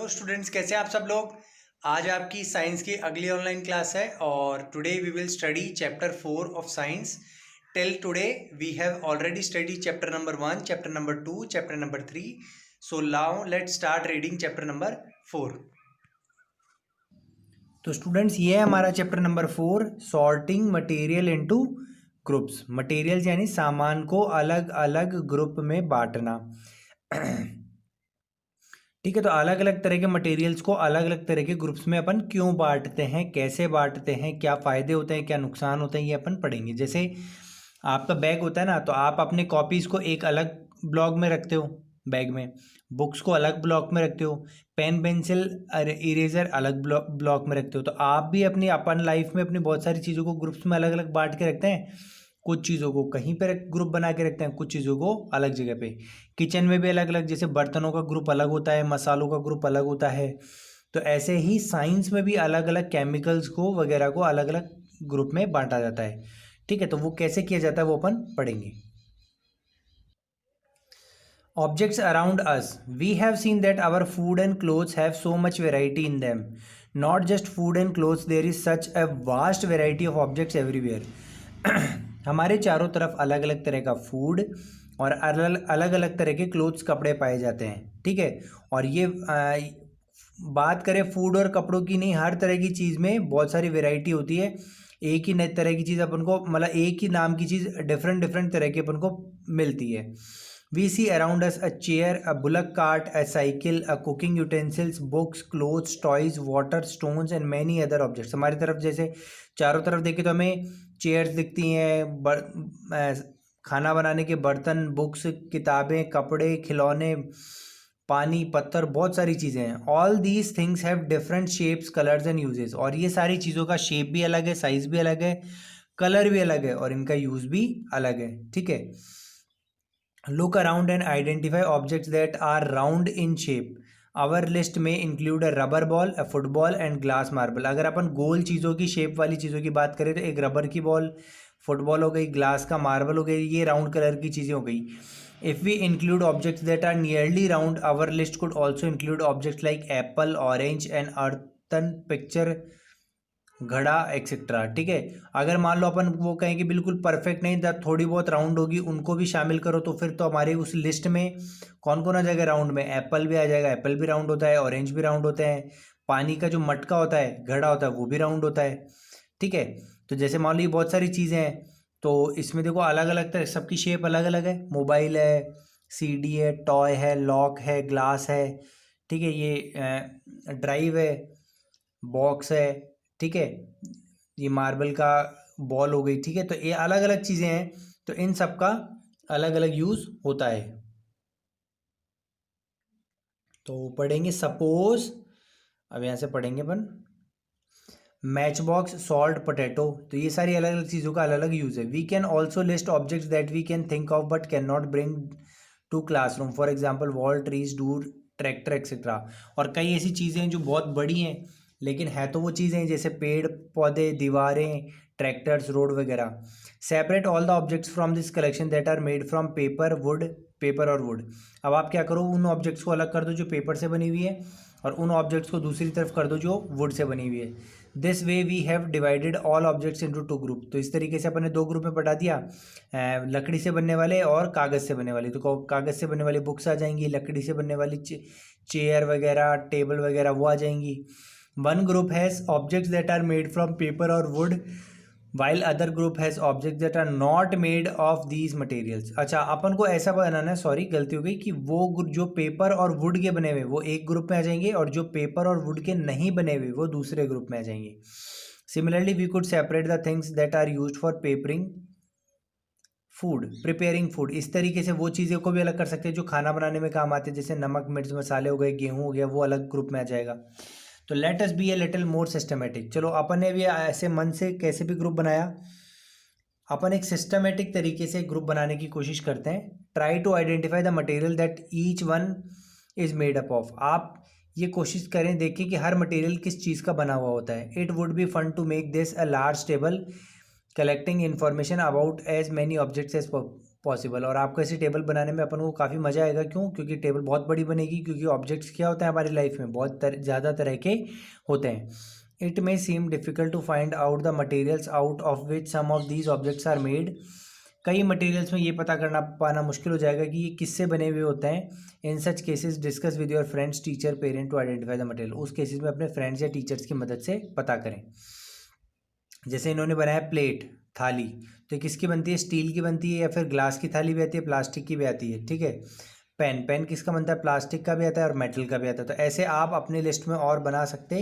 Hello students, कैसे हैं आप सब लोग। आज आपकी साइंस की अगली ऑनलाइन क्लास है और today we will study chapter 4 of science. Till today we have already study chapter number 1, chapter number 2, chapter number 3। So now let's start reading chapter number 4। तो स्टूडेंट्स, ये है हमारा chapter number 4, sorting material into groups. Materials यानी सामान को अलग अलग group में बांटना। ठीक है, तो अलग अलग तरह के मटेरियल्स को अलग अलग तरह के ग्रुप्स में अपन क्यों बांटते हैं, कैसे बांटते हैं, क्या फ़ायदे होते हैं, क्या नुकसान होते हैं, ये अपन पढ़ेंगे। जैसे आपका बैग होता है ना, तो आप अपने कॉपीज़ को एक अलग ब्लॉक में रखते हो, बैग में बुक्स को अलग ब्लॉक में रखते हो, पेन पेंसिल इरेजर अलग ब्लॉक में रखते हो। तो आप भी अपनी अपन लाइफ में अपनी बहुत सारी चीज़ों को ग्रुप्स में अलग अलग बांट के रखते हैं। कुछ चीज़ों को कहीं पर ग्रुप बना के रखते हैं, कुछ चीज़ों को अलग जगह पे। किचन में भी अलग अलग, जैसे बर्तनों का ग्रुप अलग होता है, मसालों का ग्रुप अलग होता है। तो ऐसे ही साइंस में भी अलग अलग केमिकल्स को वगैरह को अलग अलग ग्रुप में बांटा जाता है। ठीक है, तो वो कैसे किया जाता है वो अपन पढ़ेंगे। Objects around us. We have seen that our food and clothes have so much variety in them. Not just food and clothes, there is such a vast variety of objects everywhere. हमारे चारों तरफ अलग अलग तरह का food और अलग अलग तरह के क्लोथ्स, कपड़े पाए जाते हैं। ठीक है, और ये बात करें फूड और कपड़ों की, नहीं, हर तरह की चीज़ में बहुत सारी वैरायटी होती है। एक ही नई तरह की चीज़ अपन को, मतलब एक ही नाम की चीज़ डिफरेंट डिफरेंट तरह की अपन को मिलती है। We see around us a chair, a bullock cart, a cycle, a cooking utensils, books, clothes, toys, water, stones and many other objects. हमारी तरफ जैसे चारों तरफ देखें तो हमें चेयर्स दिखती हैं, खाना बनाने के बर्तन, बुक्स, किताबें, कपड़े, खिलौने, पानी, पत्थर, बहुत सारी चीज़ें हैं। All these things have different shapes, colours and uses. और ये सारी चीज़ों का शेप भी अलग है, साइज भी अलग है, कलर भी अलग है और इनका यूज़ भी अलग है। ठीक है, look around and identify objects that are round in shape. Our list may include a rubber ball, a football and glass marble. अगर अपन गोल चीज़ों की, शेप वाली चीज़ों की बात करें तो एक रबर की बॉल, फुटबॉल हो गई, ग्लास का मार्बल हो गई, ये राउंड कलर की चीज़ें हो गई। If we include objects that are nearly round, our list could also include objects like apple, orange and earthen picture, घड़ा एक्सेट्रा। ठीक है, अगर मान लो अपन वो कहें कि बिल्कुल परफेक्ट नहीं था, थोड़ी बहुत राउंड होगी, उनको भी शामिल करो, तो फिर तो हमारे उस लिस्ट में कौन कौन आ जाएगा राउंड में। एप्पल भी आ जाएगा, एप्पल भी राउंड होता है, ऑरेंज भी राउंड होते हैं, पानी का जो मटका होता है, घड़ा होता है, वो भी राउंड होता है। ठीक है, तो जैसे मान लो ये बहुत सारी चीज़ें हैं, तो इसमें देखो अलग अलग तरह, सबकी शेप अलग अलग है। मोबाइल है, सीडी है, टॉय है, लॉक है, ग्लास है। ठीक है, ये ड्राइव है, बॉक्स है। ठीक है, ये मार्बल का बॉल हो गई। ठीक है, तो ये अलग अलग चीज़ें हैं, तो इन सब का अलग अलग यूज़ होता है। तो पढ़ेंगे सपोज, अब यहाँ से पढ़ेंगे अपन मैच बॉक्स, सॉल्ट, पोटैटो। तो ये सारी अलग अलग चीज़ों का अलग अलग यूज़ है। We can also list objects that we can think of but can not bring to classroom. For example wall, trees, door, tractor etcetera. और कई ऐसी चीज़ें हैं जो बहुत बड़ी हैं, लेकिन है तो वो चीज़ें जैसे पेड़ पौधे, दीवारें, ट्रैक्टर्स, रोड वगैरह। Separate all the objects from this collection that are made from paper, wood, paper और वुड। अब आप क्या करो, उन ऑब्जेक्ट्स को अलग कर दो जो पेपर से बनी हुई है, और उन ऑब्जेक्ट्स को दूसरी तरफ कर दो जो वुड से बनी हुई है। This way we have divided all objects into two group. तो इस तरीके से अपन ने दो ग्रुप में बटा दिया, लकड़ी से बनने वाले और कागज़ से बनने वाली। तो कागज़ से बनने वाली बुक्स आ जाएंगी, लकड़ी से बनने वाली चेयर वगैरह, टेबल वगैरह वो आ जाएंगी। One group has objects that are made from paper और wood, while other group has object that are not made of these materials. अच्छा, अपन को ऐसा बनाना है, सॉरी गलती हो गई, कि वो जो पेपर और वुड के बने हुए वो एक ग्रुप में आ जाएंगे, और जो पेपर और वुड के नहीं बने हुए वो दूसरे ग्रुप में आ जाएंगे। Similarly we could separate the things that are used for preparing food, preparing food. इस तरीके से वो चीज़ें को भी अलग कर सकते हैं जो खाना बनाने में काम आते हैं, जैसे नमक, मिर्च, मसाले हो गए, गेहूँ हो गया, वो अलग ग्रुप में आ जाएगा। तो let us B a little more systematic. चलो, अपन ने भी ऐसे मन से कैसे भी ग्रुप बनाया, अपन एक सिस्टमेटिक तरीके से ग्रुप बनाने की कोशिश करते हैं। Try to identify the material that each one is made up of. आप ये कोशिश करें, देखिए कि हर मटेरियल किस चीज़ का बना हुआ होता है। It would be fun to make this a large table collecting information about as many objects as possible. और आपको ऐसी टेबल बनाने में अपन को काफ़ी मज़ा आएगा। क्यों? क्योंकि टेबल बहुत बड़ी बनेगी, क्योंकि ऑब्जेक्ट्स क्या होते हैं हमारी लाइफ में, बहुत ज़्यादा तरह के होते हैं। It may seem difficult to find out the materials out of which some of these objects are made. कई मटेरियल्स में ये पता करना पाना मुश्किल हो जाएगा कि ये किससे बने हुए होते हैं। In such cases discuss with your friends, teacher, parent to identify the material. उस केसेस में अपने फ्रेंड्स या टीचर्स की मदद से पता करें। जैसे इन्होंने बनाया प्लेट, थाली, तो किसकी बनती है? स्टील की बनती है, या फिर ग्लास की थाली भी आती है, प्लास्टिक की भी आती है। ठीक है। पेन, पेन किसका बनता है? प्लास्टिक का भी आता है और मेटल का भी आता है। तो ऐसे आप अपने लिस्ट में और बना सकते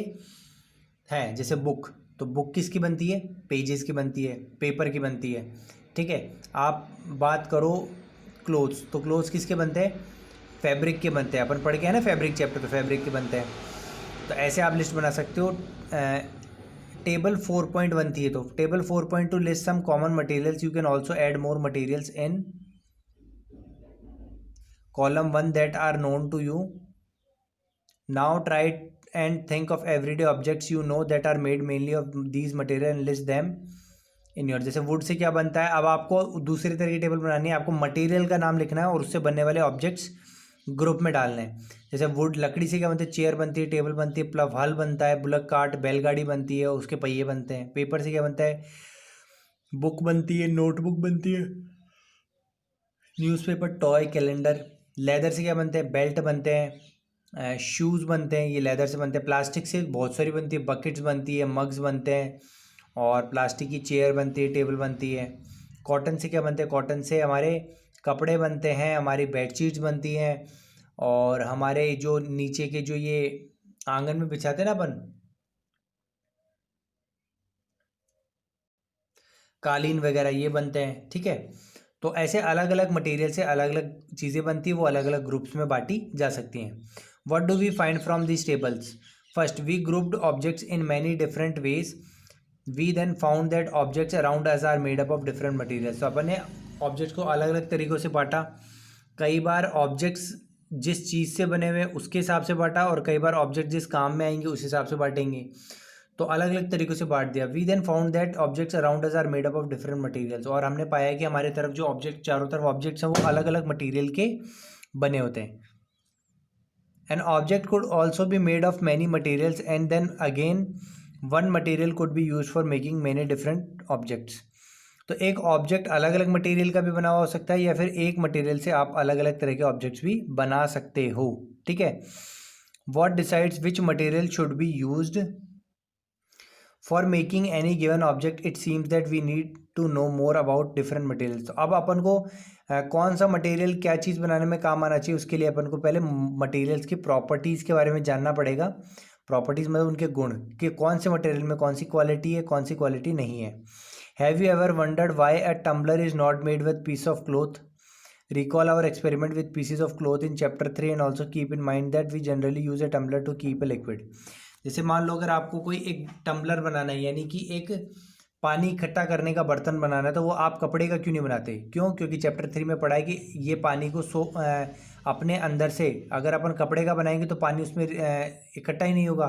हैं। जैसे बुक, तो बुक किसकी बनती है? पेजेस की बनती है, पेपर की बनती है। ठीक है। आप बात करो क्लोथ्स, तो क्लोथ्स किसके बनते हैं? फैब्रिक के बनते हैं। अपन पढ़ के है ना फैब्रिक चैप्टर, तो फैब्रिक के बनते हैं। तो ऐसे आप लिस्ट बना सकते हो। टेबल 4.1 थी, तो table 4.2 list some common materials, you can also add more materials in column 1 that are known to you. Now try and think of everyday objects you know that are made mainly of these material and list them in your. जैसे wood से क्या बनता है, अब आपको दूसरी तरह की टेबल बनानी है। आपको मटेरियल का नाम लिखना है और उससे बनने वाले ऑब्जेक्ट्स ग्रुप में डालने हैं। जैसे वुड, लकड़ी से क्या बनती है? चेयर बनती है, टेबल बनती है, प्लव हल बनता है, बुलक कार्ट, बैलगाड़ी बनती है, उसके पहिए बनते हैं। पेपर से क्या बनता है? बुक बनती है, नोटबुक बनती है, न्यूज़पेपर, टॉय, कैलेंडर। लेदर से क्या बनते हैं? बेल्ट बनते हैं, शूज़ बनते हैं, ये लेदर से बनते हैं। प्लास्टिक से बहुत सारी बनती है, बकेट्स बनती है, मग्स बनते हैं, और प्लास्टिक की चेयर बनती है, टेबल बनती है। कॉटन से क्या बनते हैं? कॉटन से हमारे कपड़े बनते हैं, हमारी बेडशीट्स बनती हैं, और हमारे जो नीचे के जो ये आंगन में बिछाते हैं ना अपन, कालीन वगैरह, ये बनते हैं। ठीक है। तो ऐसे अलग अलग मटेरियल से अलग अलग चीज़ें बनती है, वो अलग अलग ग्रुप्स में बांटी जा सकती हैं। What do we find from these tables? First, we grouped objects in many different ways. We then found that objects around us are made up of different materials. तो अपन ने ऑब्जेक्ट्स को अलग अलग तरीक़ों से बांटा। कई बार ऑब्जेक्ट्स जिस चीज़ से बने हुए उसके हिसाब से बांटा, और कई बार ऑब्जेक्ट जिस काम में आएंगे उस हिसाब से बांटेंगे। तो अलग अलग तरीक़ों से बांट दिया। We then found that objects around us are made up of different materials. और हमने पाया कि हमारे तरफ जो ऑब्जेक्ट, चारों तरफ ऑब्जेक्ट्स हैं, वो अलग अलग मटेरियल के बने होते हैं। An object could also be made of many materials, and then again one material could be use for making many different objects. तो एक ऑब्जेक्ट अलग अलग मटेरियल का भी बना हुआ हो सकता है, या फिर एक मटेरियल से आप अलग अलग तरह के ऑब्जेक्ट्स भी बना सकते हो। ठीक है। What decides which material should be used for making any given object? It seems that we need to know more about different materials. तो अब अपन को कौन सा मटेरियल क्या चीज़ बनाने में काम आना चाहिए, उसके लिए अपन को पहले मटेरियल्स की प्रॉपर्टीज़ के बारे में जानना पड़ेगा। प्रॉपर्टीज़ मतलब उनके गुण, कि कौन से मटेरियल में कौन सी क्वालिटी है, कौन सी क्वालिटी नहीं है। Have you ever wondered why a tumbler is not made with piece of cloth? Recall our experiment with pieces of cloth in chapter 3 and also keep in mind that we generally use a tumbler to keep a liquid. जैसे मान लो अगर आपको कोई एक tumbler बनाना है, यानी कि एक पानी इकट्ठा करने का बर्तन बनाना है, तो वो आप कपड़े का क्यों नहीं बनाते? क्यों? क्योंकि चैप्टर 3 में पढ़ा है कि ये पानी को अपने अंदर से, अगर अपन कपड़े का बनाएंगे तो पानी उसमें इकट्ठा ही नहीं होगा,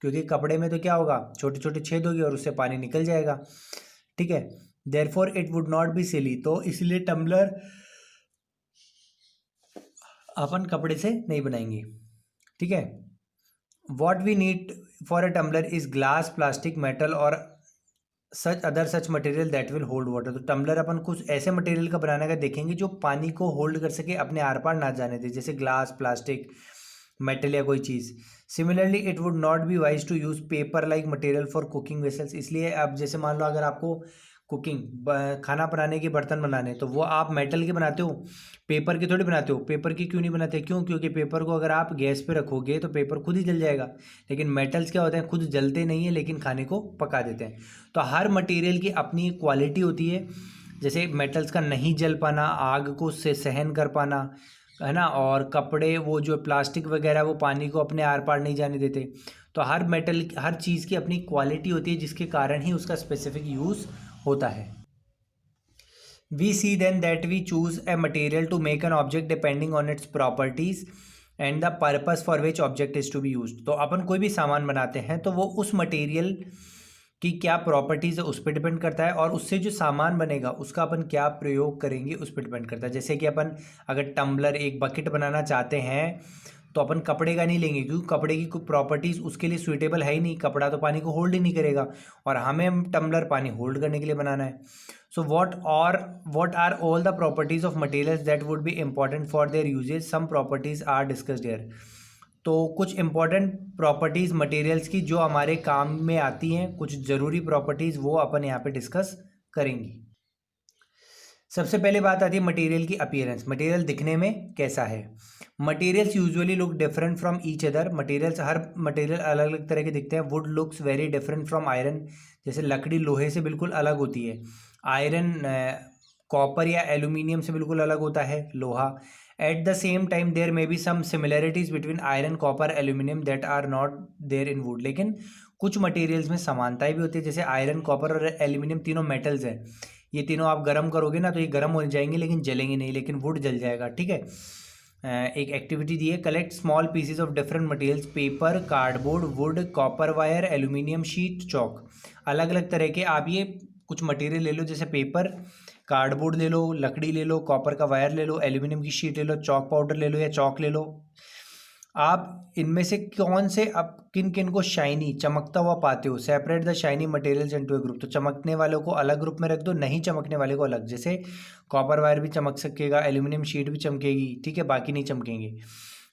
क्योंकि कपड़े में तो क्या होगा, छोटे छोटे छेद होगी और उससे पानी निकल जाएगा। ठीक है। Therefore it would not be silly. तो इसलिए टम्बलर अपन कपड़े से नहीं बनाएंगे। ठीक है। What we need for a tumbler is glass, plastic, metal और such other such material that will hold water. तो टम्बलर अपन कुछ ऐसे मटेरियल का बनाने का देखेंगे जो पानी को होल्ड कर सके, अपने आर पार ना जाने दे, जैसे ग्लास, प्लास्टिक, मेटल या कोई चीज़। Similarly it would not be wise to use paper like material for cooking vessels. इसलिए अब जैसे मान लो अगर आपको खाना बनाने के बर्तन बनाने, तो वो आप मेटल के बनाते हो, पेपर के थोड़ी बनाते हो। पेपर की क्यों नहीं बनाते? क्यों? क्योंकि पेपर को अगर आप गैस पे रखोगे तो पेपर खुद ही जल जाएगा। लेकिन मेटल्स क्या होते हैं, खुद जलते नहीं है लेकिन खाने को पका देते हैं। तो हर मटेरियल की अपनी क्वालिटी होती है। जैसे मेटल्स का नहीं जल पाना, आग को से सहन कर पाना, है ना। और कपड़े, वो जो प्लास्टिक वगैरह, वो पानी को अपने आर पार नहीं जाने देते। तो हर मेटल, हर चीज़ की अपनी क्वालिटी होती है, जिसके कारण ही उसका स्पेसिफिक यूज़ होता है। We see then that we choose a material to make an object depending on its properties and the purpose for which object is to be use. तो अपन कोई भी सामान बनाते हैं तो वो उस मटेरियल कि क्या प्रॉपर्टीज़ है उस पर डिपेंड करता है, और उससे जो सामान बनेगा उसका अपन क्या प्रयोग करेंगे उस पर डिपेंड करता है। जैसे कि अपन अगर टम्बलर, एक बकेट बनाना चाहते हैं तो अपन कपड़े का नहीं लेंगे, क्योंकि कपड़े की कोई प्रॉपर्टीज़ उसके लिए सूटेबल है ही नहीं, कपड़ा तो पानी को होल्ड ही नहीं करेगा, और हमें टम्बलर पानी होल्ड करने के लिए बनाना है। सो what are all the properties of materials that would be important for their uses? Some properties are discussed here. तो कुछ इंपॉर्टेंट प्रॉपर्टीज़ मटेरियल्स की जो हमारे काम में आती हैं, कुछ ज़रूरी प्रॉपर्टीज़, वो अपन यहाँ पे डिस्कस करेंगे। सबसे पहले बात आती है मटेरियल की अपीयरेंस। मटेरियल दिखने में कैसा है? Materials usually look different from each other. Her material अलग अलग तरह के दिखते हैं। Would looks very different from iron. जैसे लकड़ी लोहे से बिल्कुल अलग होती है। आयरन कॉपर या एल्यूमिनियम से बिल्कुल अलग होता है लोहा। At the same time there may be some similarities between iron, copper, aluminium that are not there in wood. लेकिन कुछ मटेरियल्स में समानताएं भी होती है। जैसे आयरन, कॉपर और एल्यूमिनियम तीनों मेटल्स हैं। ये तीनों आप गर्म करोगे ना तो ये गर्म हो जाएंगे लेकिन जलेंगे नहीं, लेकिन वुड जल जाएगा। ठीक है। एक एक्टिविटी दी है, collect small pieces of different materials, paper, cardboard, wood, copper wire, aluminium sheet, chalk. अलग अलग तरह के आप ये कुछ मटेरियल ले लो, जैसे पेपर, कार्डबोर्ड ले लो, लकड़ी ले लो, कॉपर का वायर ले लो, एल्यूमिनियम की शीट ले लो, चौक पाउडर ले लो या चौक ले लो। आप इनमें से कौन से अब किन किन को शाइनी, चमकता हुआ पाते हो? Separate the shiny materials into A group. तो चमकने वालों को अलग ग्रुप में रख दो, नहीं चमकने वाले को अलग। जैसे कॉपर वायर भी चमक सकेगा, एल्यूमिनियम शीट भी चमकेगी, ठीक है, बाकी नहीं चमकेंगे।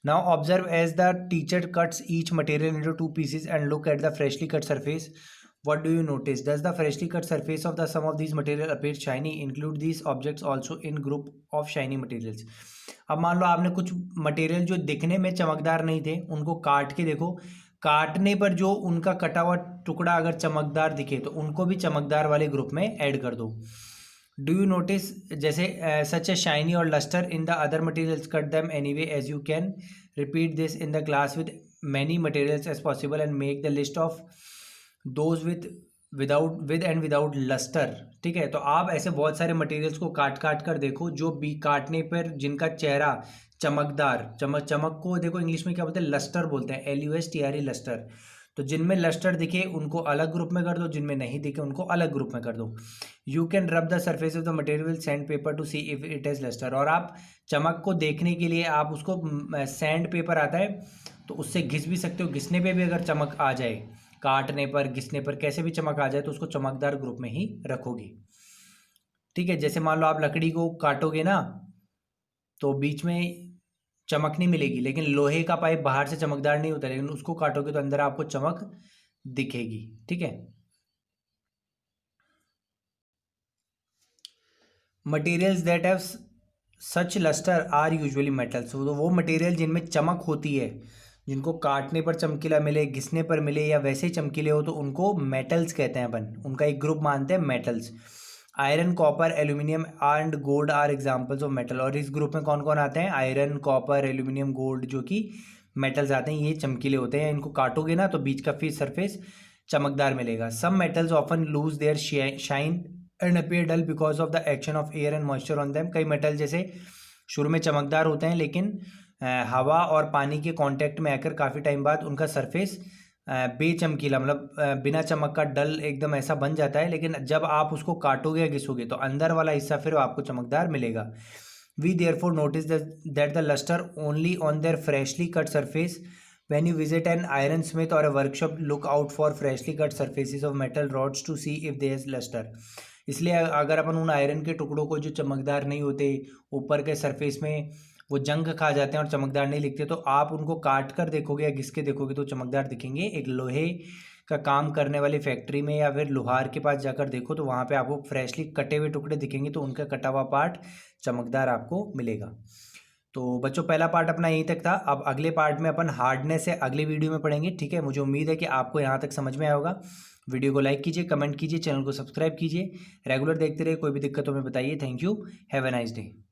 Now observe as the teacher cuts each material into 2 pieces and look at the freshly cut surface. What do you notice? Does the freshly cut surface of the some of these material appear shiny? Include these objects also in group of shiny materials. अब मान लो आपने कुछ material जो दिखने में चमकदार नहीं थे उनको काट के देखो, काटने पर जो उनका कटा हुआ टुकड़ा अगर चमकदार दिखे तो उनको भी चमकदार वाले ग्रुप में ऐड कर दो। डू यू नोटिस जैसे सच ए शाइनी और lustre in the other materials, cut them anyway as you can. Repeat this in the class with many materials as possible and make the list of those with and without lustre. ठीक है, तो आप ऐसे बहुत सारे materials को काट काट कर देखो जो भी काटने पर जिनका चेहरा चमकदार, चमक को देखो इंग्लिश में क्या बोलते हैं, लस्टर बोलते हैं, LUSTRE, लस्टर। तो जिनमें लस्टर दिखे उनको अलग ग्रुप में कर दो, जिनमें नहीं दिखे उनको अलग ग्रुप में कर दो। You can rub the surface of the material with sand paper to see if it has lustre. और आप चमक को देखने के लिए आप उसको सैंड पेपर आता है तो उससे घिस भी सकते हो। घिसने पे भी अगर चमक आ जाए, काटने पर, घिसने पर, कैसे भी चमक आ जाए तो उसको चमकदार ग्रुप में ही रखोगे। ठीक है, जैसे मान लो आप लकड़ी को काटोगे ना तो बीच में चमक नहीं मिलेगी, लेकिन लोहे का पाइप बाहर से चमकदार नहीं होता, लेकिन उसको काटोगे तो अंदर आपको चमक दिखेगी। ठीक है। Materials that have such lustre are usually metals. तो वो मटेरियल जिनमें चमक होती है, जिनको काटने पर चमकीला मिले, घिसने पर मिले या वैसे ही चमकीले हो, तो उनको मेटल्स कहते हैं अपन। उनका एक ग्रुप मानते हैं metals. Iron, copper, aluminium and gold are examples of metal. और इस ग्रुप में कौन कौन आते हैं? आयरन, कॉपर, एल्यूमिनियम, गोल्ड, जो कि मेटल्स आते हैं। ये चमकीले होते हैं, इनको काटोगे ना तो बीच का सरफेस चमकदार मिलेगा। Some metals often lose their shine and appear dull because of the action of air and moisture on them. कई मेटल जैसे शुरू में चमकदार होते हैं, लेकिन हवा और पानी के कांटेक्ट में आकर काफ़ी टाइम बाद उनका सरफेस बेचमकीला, मतलब बिना चमक का, डल एकदम ऐसा बन जाता है। लेकिन जब आप उसको काटोगे या घिसोगे तो अंदर वाला हिस्सा फिर आपको चमकदार मिलेगा। We therefore notice that the lustre only on their freshly cut surface. When you visit an iron smith or a workshop, look out for freshly cut surfaces of metal rods to see if there is lustre. इसलिए अगर अपन उन iron के टुकड़ों को जो चमकदार नहीं होते, ऊपर के सरफेस में वो जंग खा जाते हैं और चमकदार नहीं दिखते, तो आप उनको काट कर देखोगे या घिस के देखोगे तो चमकदार दिखेंगे। एक लोहे का काम करने वाली फैक्ट्री में या फिर लोहार के पास जाकर देखो तो वहाँ पे आपको फ्रेशली कटे हुए टुकड़े दिखेंगे, तो उनका कटा हुआ पार्ट चमकदार आपको मिलेगा। तो बच्चों, पहला पार्ट अपना यहीं तक था। अब अगले पार्ट में अपन हार्डनेस है अगले वीडियो में पढ़ेंगे। ठीक है, मुझे उम्मीद है कि आपको यहाँ तक समझ में आया होगा। वीडियो को लाइक कीजिए, कमेंट कीजिए, चैनल को सब्सक्राइब कीजिए, रेगुलर देखते रहिए। कोई भी दिक्कत हो में बताइए। Thank you, have a nice day.